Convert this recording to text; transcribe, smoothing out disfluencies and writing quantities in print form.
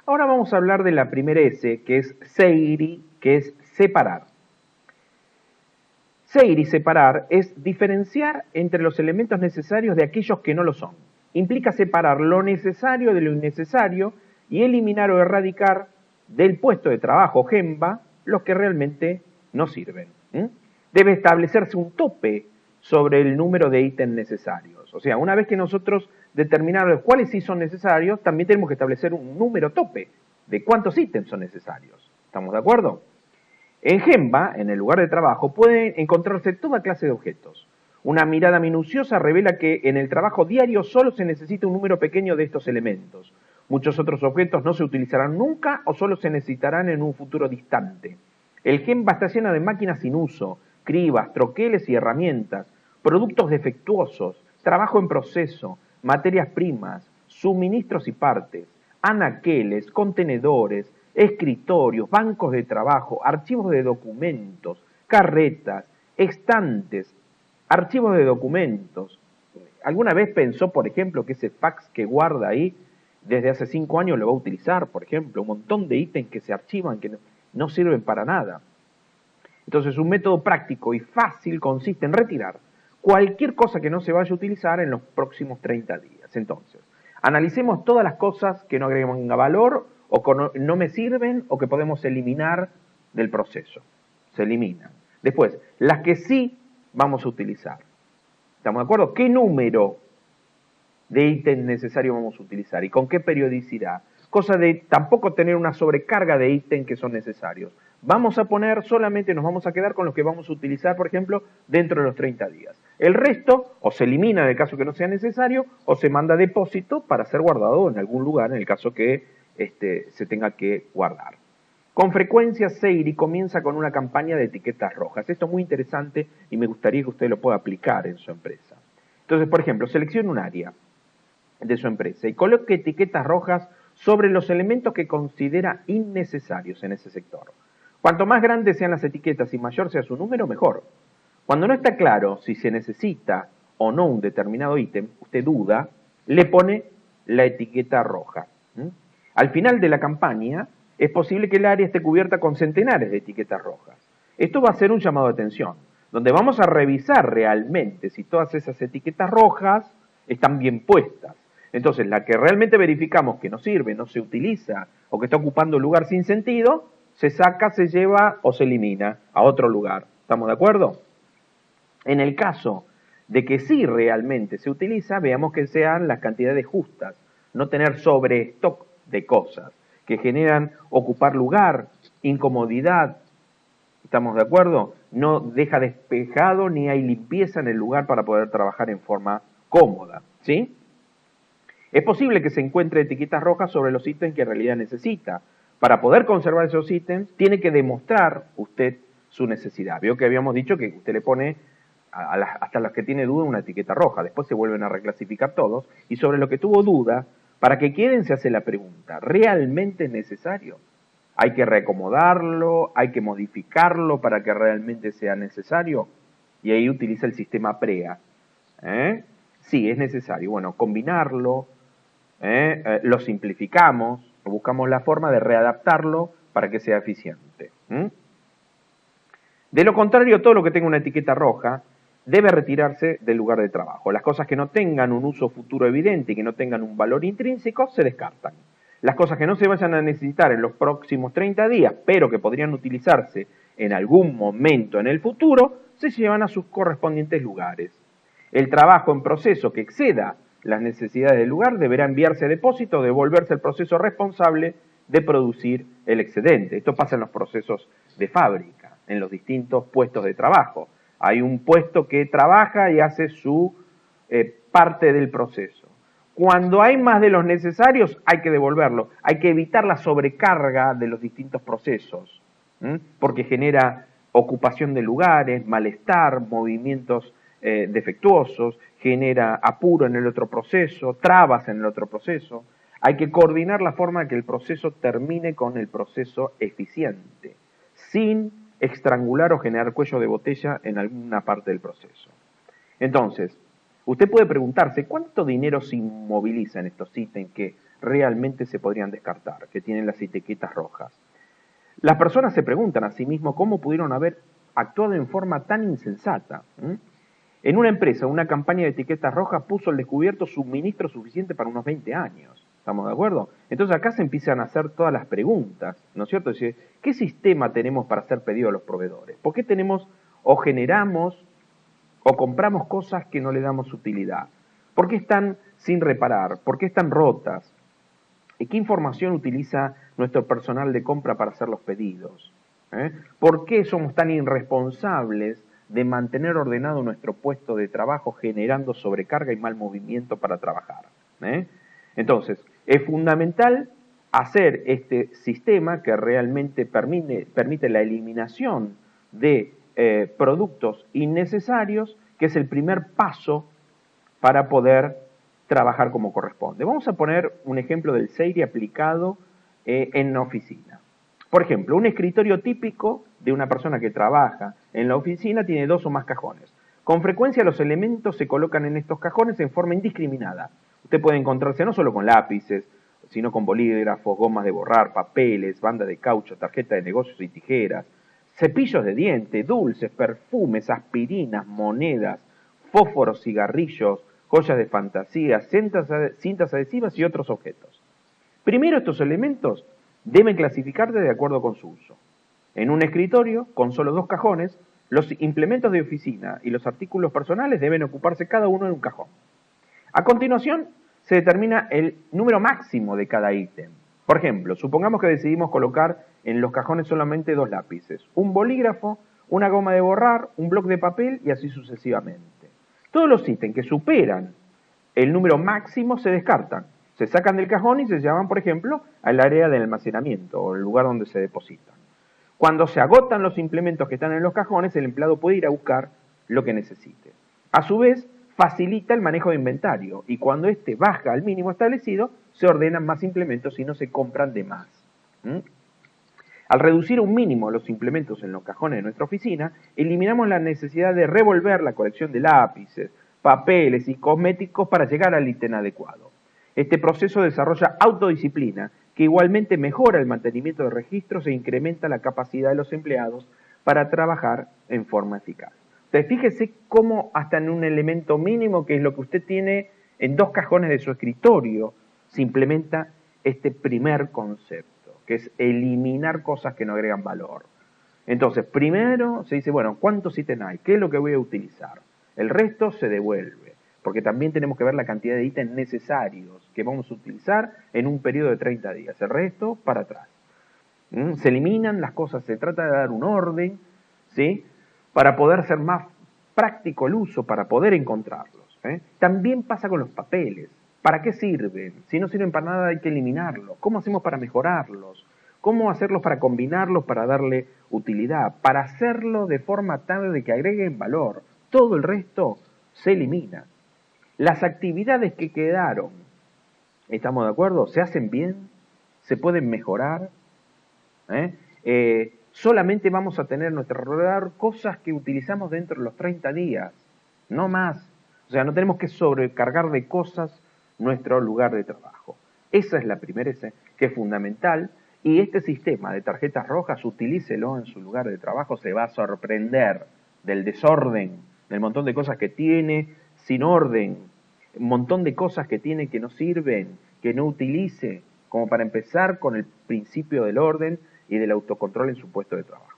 Ahora vamos a hablar de la primera S, que es seiri, que es separar. Seiri, separar, es diferenciar entre los elementos necesarios de aquellos que no lo son. Implica separar lo necesario de lo innecesario y eliminar o erradicar del puesto de trabajo Gemba los que realmente no sirven. Debe establecerse un tope sobre el número de ítems necesarios. O sea, una vez que nosotros determinamos cuáles sí son necesarios, también tenemos que establecer un número tope de cuántos ítems son necesarios. ¿Estamos de acuerdo? En Gemba, en el lugar de trabajo, pueden encontrarse toda clase de objetos. Una mirada minuciosa revela que en el trabajo diario solo se necesita un número pequeño de estos elementos. Muchos otros objetos no se utilizarán nunca o solo se necesitarán en un futuro distante. El Gemba está lleno de máquinas sin uso, cribas, troqueles y herramientas, productos defectuosos, trabajo en proceso, materias primas, suministros y partes, anaqueles, contenedores, escritorios, bancos de trabajo, archivos de documentos, carretas, estantes, archivos de documentos. ¿Alguna vez pensó, por ejemplo, que ese fax que guarda ahí desde hace 5 años lo va a utilizar, por ejemplo? Un montón de ítems que se archivan que no sirven para nada. Entonces, un método práctico y fácil consiste en retirar cualquier cosa que no se vaya a utilizar en los próximos 30 días. Entonces, analicemos todas las cosas que no agregan valor o que no me sirven o que podemos eliminar del proceso. Se eliminan. Después, las que sí vamos a utilizar. ¿Estamos de acuerdo? ¿Qué número de ítem necesario vamos a utilizar y con qué periodicidad? Cosa de tampoco tener una sobrecarga de ítem que son necesarios. Vamos a poner solamente, nos vamos a quedar con los que vamos a utilizar, por ejemplo, dentro de los 30 días. El resto o se elimina en el caso que no sea necesario o se manda a depósito para ser guardado en algún lugar en el caso que se tenga que guardar. Con frecuencia, Seiri comienza con una campaña de etiquetas rojas. Esto es muy interesante y me gustaría que usted lo pueda aplicar en su empresa. Entonces, por ejemplo, seleccione un área de su empresa y coloque etiquetas rojas sobre los elementos que considera innecesarios en ese sector. Cuanto más grandes sean las etiquetas y mayor sea su número, mejor. Cuando no está claro si se necesita o no un determinado ítem, usted duda, le pone la etiqueta roja. Al final de la campaña, es posible que el área esté cubierta con centenares de etiquetas rojas. Esto va a ser un llamado de atención, donde vamos a revisar realmente si todas esas etiquetas rojas están bien puestas. Entonces, la que realmente verificamos que no sirve, no se utiliza o que está ocupando un lugar sin sentido, se saca, se lleva o se elimina a otro lugar. ¿Estamos de acuerdo? En el caso de que sí realmente se utiliza, veamos que sean las cantidades justas, no tener sobrestock de cosas que generan ocupar lugar, incomodidad. ¿Estamos de acuerdo? No deja despejado ni hay limpieza en el lugar para poder trabajar en forma cómoda, ¿sí? Es posible que se encuentre etiquetas rojas sobre los ítems que en realidad necesita. Para poder conservar esos ítems, tiene que demostrar usted su necesidad. Veo que habíamos dicho que usted le pone hasta los que tiene duda una etiqueta roja. Después se vuelven a reclasificar todos. Y sobre lo que tuvo duda, para que queden se hace la pregunta, ¿realmente es necesario? ¿Hay que reacomodarlo? ¿Hay que modificarlo para que realmente sea necesario? Y ahí utiliza el sistema PREA. Sí, es necesario. Bueno, combinarlo, lo simplificamos, buscamos la forma de readaptarlo para que sea eficiente. De lo contrario, todo lo que tenga una etiqueta roja debe retirarse del lugar de trabajo. Las cosas que no tengan un uso futuro evidente y que no tengan un valor intrínseco se descartan. Las cosas que no se vayan a necesitar en los próximos 30 días, pero que podrían utilizarse en algún momento en el futuro, se llevan a sus correspondientes lugares. El trabajo en proceso que exceda las necesidades del lugar deberá enviarse a depósito o devolverse al proceso responsable de producir el excedente. Esto pasa en los procesos de fábrica, en los distintos puestos de trabajo. Hay un puesto que trabaja y hace su parte del proceso. Cuando hay más de los necesarios, hay que devolverlo. Hay que evitar la sobrecarga de los distintos procesos, porque genera ocupación de lugares, malestar, movimientos defectuosos, genera apuro en el otro proceso, trabas en el otro proceso. Hay que coordinar la forma de que el proceso termine con el proceso eficiente, sin estrangular o generar cuello de botella en alguna parte del proceso. Entonces, usted puede preguntarse, ¿cuánto dinero se inmoviliza en estos ítems que realmente se podrían descartar, que tienen las etiquetas rojas. Las personas se preguntan a sí mismos cómo pudieron haber actuado en forma tan insensata. En una empresa, una campaña de etiquetas rojas puso al descubierto suministro suficiente para unos 20 años. ¿Estamos de acuerdo? Entonces acá se empiezan a hacer todas las preguntas, ¿no es cierto? Es decir, ¿qué sistema tenemos para hacer pedido a los proveedores? ¿Por qué tenemos o generamos o compramos cosas que no le damos utilidad? ¿Por qué están sin reparar? ¿Por qué están rotas? ¿Y qué información utiliza nuestro personal de compra para hacer los pedidos? ¿Por qué somos tan irresponsables de mantener ordenado nuestro puesto de trabajo generando sobrecarga y mal movimiento para trabajar? Entonces, es fundamental hacer este sistema que realmente permite la eliminación de productos innecesarios, que es el primer paso para poder trabajar como corresponde. Vamos a poner un ejemplo del SEIRI aplicado en la oficina. Por ejemplo, un escritorio típico de una persona que trabaja en la oficina tiene 2 o más cajones. Con frecuencia los elementos se colocan en estos cajones en forma indiscriminada. Usted puede encontrarse no solo con lápices, sino con bolígrafos, gomas de borrar, papeles, banda de caucho, tarjeta de negocios y tijeras, cepillos de diente, dulces, perfumes, aspirinas, monedas, fósforos, cigarrillos, joyas de fantasía, cintas adhesivas y otros objetos. Primero, estos elementos deben clasificarse de acuerdo con su uso. En un escritorio, con solo 2 cajones, los implementos de oficina y los artículos personales deben ocuparse cada uno en un cajón. A continuación, se determina el número máximo de cada ítem. Por ejemplo, supongamos que decidimos colocar en los cajones solamente 2 lápices, un bolígrafo, una goma de borrar, un bloc de papel y así sucesivamente. Todos los ítems que superan el número máximo se descartan, se sacan del cajón y se llevan, por ejemplo, al área de almacenamiento o el lugar donde se depositan. Cuando se agotan los implementos que están en los cajones, el empleado puede ir a buscar lo que necesite. A su vez, facilita el manejo de inventario y cuando éste baja al mínimo establecido, se ordenan más implementos y no se compran de más. Al reducir un mínimo los implementos en los cajones de nuestra oficina, eliminamos la necesidad de revolver la colección de lápices, papeles y cosméticos para llegar al ítem adecuado. Este proceso desarrolla autodisciplina, que igualmente mejora el mantenimiento de registros e incrementa la capacidad de los empleados para trabajar en forma eficaz. Entonces, fíjese cómo hasta en un elemento mínimo, que es lo que usted tiene en 2 cajones de su escritorio, se implementa este primer concepto, que es eliminar cosas que no agregan valor. Entonces, primero se dice, bueno, ¿cuántos ítems hay? ¿Qué es lo que voy a utilizar? El resto se devuelve, porque también tenemos que ver la cantidad de ítems necesarios que vamos a utilizar en un periodo de 30 días. El resto, para atrás. Se eliminan las cosas, se trata de dar un orden, ¿sí?, para poder ser más práctico el uso, para poder encontrarlos. También pasa con los papeles. ¿Para qué sirven? Si no sirven para nada hay que eliminarlos. ¿Cómo hacemos para mejorarlos? ¿Cómo hacerlos para combinarlos, para darle utilidad? Para hacerlo de forma tal de que agreguen valor. Todo el resto se elimina. Las actividades que quedaron, ¿estamos de acuerdo? ¿Se hacen bien? ¿Se pueden mejorar? Solamente vamos a tener en nuestro radar cosas que utilizamos dentro de los 30 días, no más. O sea, no tenemos que sobrecargar de cosas nuestro lugar de trabajo. Esa es la primera, que es fundamental, y este sistema de tarjetas rojas, utilícelo en su lugar de trabajo, se va a sorprender del desorden, del montón de cosas que tiene sin orden, un montón de cosas que tiene que no sirven, que no utilice, como para empezar con el principio del orden y del autocontrol en su puesto de trabajo.